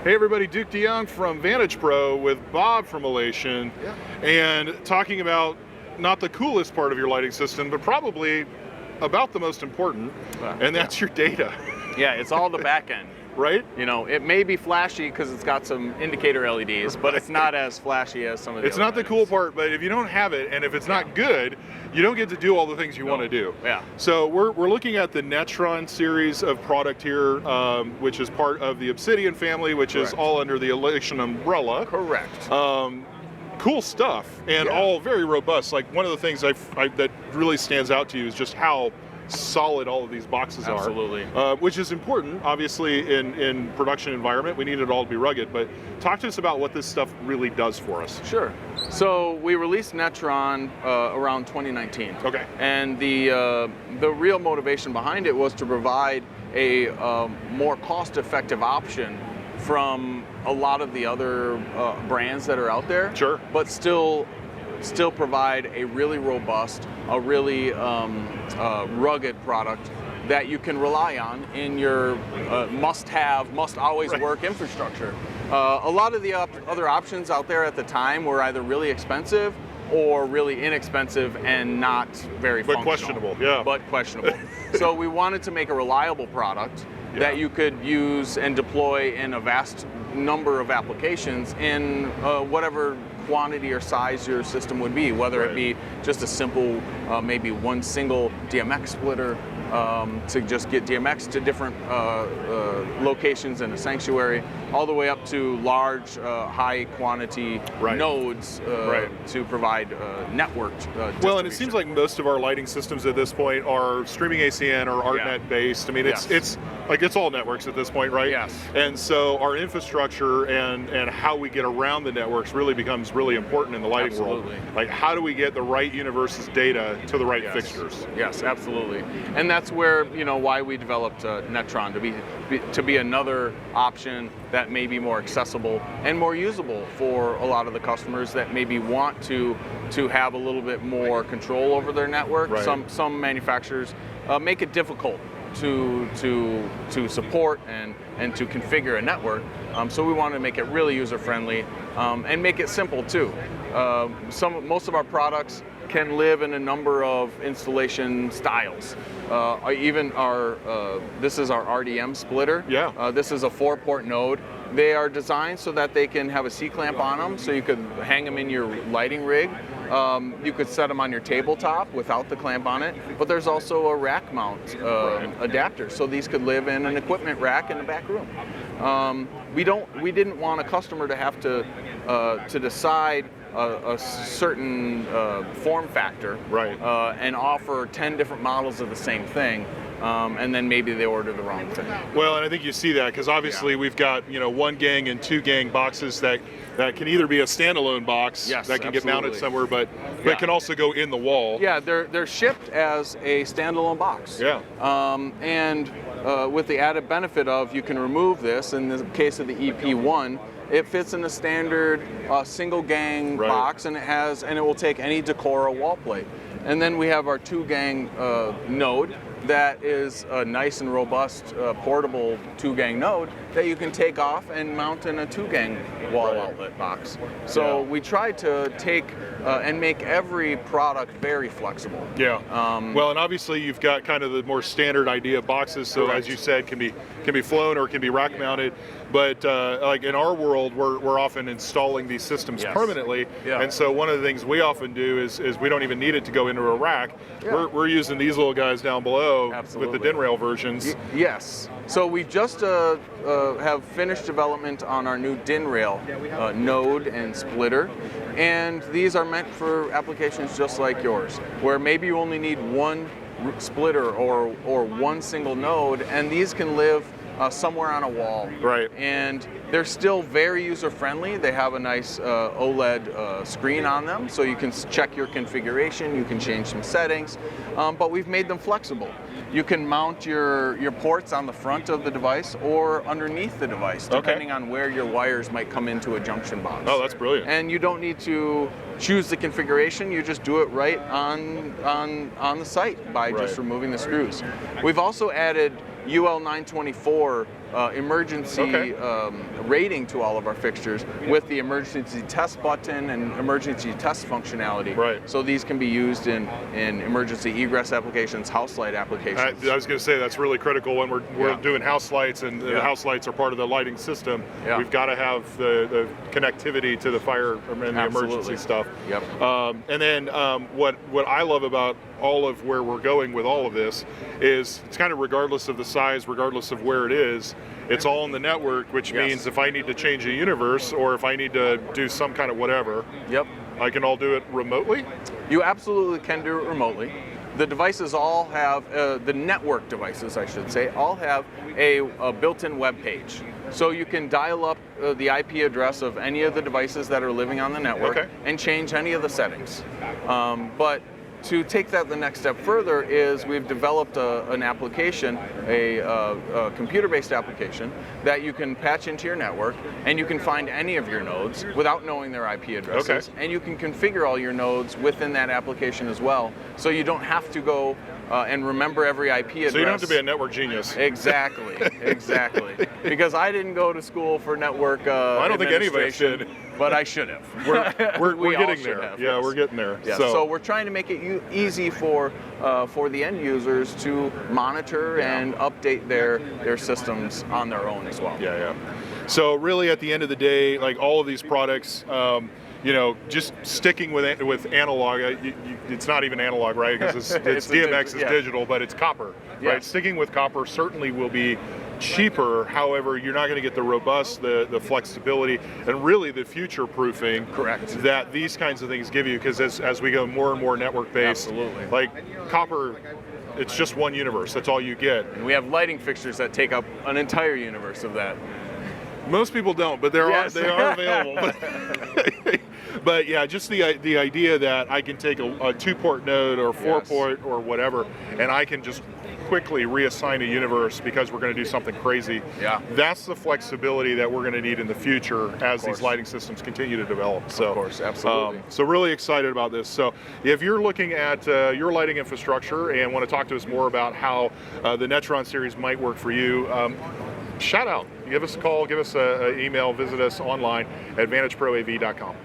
Hey everybody, Duke DeYoung from Vantage Pro with Bob from Elation, and talking about not the coolest part of your lighting system, but probably about the most important, and that's your data. Yeah, it's all the back end. Right? You know, it may be flashy because it's got some indicator LEDs, but it's not as flashy as some of the It's not the cool part, but if you don't have it, and if it's not good, you don't get to do all the things you want to do. Yeah. So we're looking at the Netron series of product here, which is part of the Obsidian family, which is all under the Elation umbrella. Correct. Cool stuff, and all very robust. Like, one of the things that really stands out to you is just how solid all of these boxes are, which is important, obviously, in production environment. We need it all to be rugged, but talk to us about what this stuff really does for us. Sure. So we released Netron around 2019. Okay. And the real motivation behind it was to provide a more cost-effective option from a lot of the other brands that are out there. Sure. But still provide a really robust, a really rugged product that you can rely on in your must-have, must-always-work infrastructure. A lot of the other options out there at the time were either really expensive or really inexpensive and not very functional. Questionable, yeah. But questionable. So we wanted to make a reliable product that you could use and deploy in a vast number of applications in whatever quantity or size your system would be, whether it be just a simple, maybe one single DMX splitter to just get DMX to different locations in a sanctuary, all the way up to large, high quantity nodes to provide networked well, and it seems like most of our lighting systems at this point are streaming ACN or ArtNet based. I mean, it's all networks at this point, right? Yes. And so our infrastructure and how we get around the networks really becoms really important in the lighting world. Like, how do we get the right universe's data to the right fixtures? Yes, absolutely. And that's where, you know, why we developed Netron, to be another option that may be more accessible and more usable for a lot of the customers that maybe want to have a little bit more control over their network. Some manufacturers make it difficult to support and to configure a network. So we want to make it really user-friendly and make it simple too. Most of our products can live in a number of installation styles. Even this is our RDM splitter. This is a 4-port node. They are designed so that they can have a C-clamp on them, so you could hang them in your lighting rig. You could set them on your tabletop without the clamp on it, but there's also a rack mount adapter, so these could live in an equipment rack in the back room. We didn't want a customer to have to decide a certain form factor and offer 10 different models of the same thing. And then maybe they order the wrong thing. Well, and I think you see that because obviously we've got 1 gang and 2 gang boxes that can either be a standalone box that can get mounted somewhere, but can also go in the wall. Yeah, they're shipped as a standalone box. And with the added benefit of you can remove this. In the case of the EP1, it fits in a standard single gang box, and it will take any Decora wall plate. And then we have our 2 gang node that is a nice and robust portable 2 gang node that you can take off and mount in a 2 gang wall outlet box. So we tried to take and make every product very flexible. Well, and obviously you've got kind of the more standard idea of boxes, so as you said, can be flown or can be rack mounted. But like in our world, we're often installing these systems permanently, and so one of the things we often do is we don't even need it to go into a rack. We're using these little guys down below with the DIN rail versions. Yes. So we just have finished development on our new DIN rail node and splitter, and these are meant for applications just like yours, where maybe you only need 1 splitter or 1 single node, and these can live somewhere on a wall. And they're still very user-friendly. They have a nice OLED screen on them, so you can check your configuration, you can change some settings, but we've made them flexible. You can mount your ports on the front of the device or underneath the device, depending on where your wires might come into a junction box. Oh, that's brilliant. And you don't need to choose the configuration, you just do it right on the site by just removing the screws. We've also added UL 924 emergency rating to all of our fixtures with the emergency test button and emergency test functionality. Right. So these can be used in emergency egress applications, house light applications. I was going to say that's really critical when we're doing house lights, and the house lights are part of the lighting system. We've got to have the connectivity to the fire and the emergency stuff. Yep. And then what I love about all of where we're going with all of this is it's kind of regardless of the size, regardless of where it is, it's all in the network, which means if I need to change a universe or if I need to do some kind of whatever, I can all do it remotely? You absolutely can do it remotely. The devices all have, the network devices I should say, all have a built-in web page. So you can dial up the IP address of any of the devices that are living on the network and change any of the settings. But to take that the next step further is we've developed an application, a computer-based application that you can patch into your network, and you can find any of your nodes without knowing their IP addresses, and you can configure all your nodes within that application as well, so you don't have to go and remember every IP address. So you don't have to be a network genius. Exactly, exactly. Because I didn't go to school for network I don't think any of us did. But I should have. We're getting there. We're getting there. Yeah, so we're trying to make it easy for the end users to monitor and update their systems on their own as well. So really, at the end of the day, like all of these products, you know, just sticking with analog. It's not even analog, right? Because it's DMX is digital, but it's copper, right? Sticking with copper certainly will be cheaper. However, you're not going to get the robust, the flexibility, and really the future proofing that these kinds of things give you. Because as we go more and more network based, like copper, it's just one universe. That's all you get. And we have lighting fixtures that take up an entire universe of that. Most people don't, but they are available. But yeah, just the idea that I can take a 2-port node or 4-port or whatever, and I can just quickly reassign a universe because we're going to do something crazy. That's the flexibility that we're going to need in the future as these lighting systems continue to develop. So, of course, absolutely. So really excited about this. So if you're looking at your lighting infrastructure and want to talk to us more about how the Netron series might work for you, shout out. Give us a call, give us an email, visit us online at VantageProAV.com.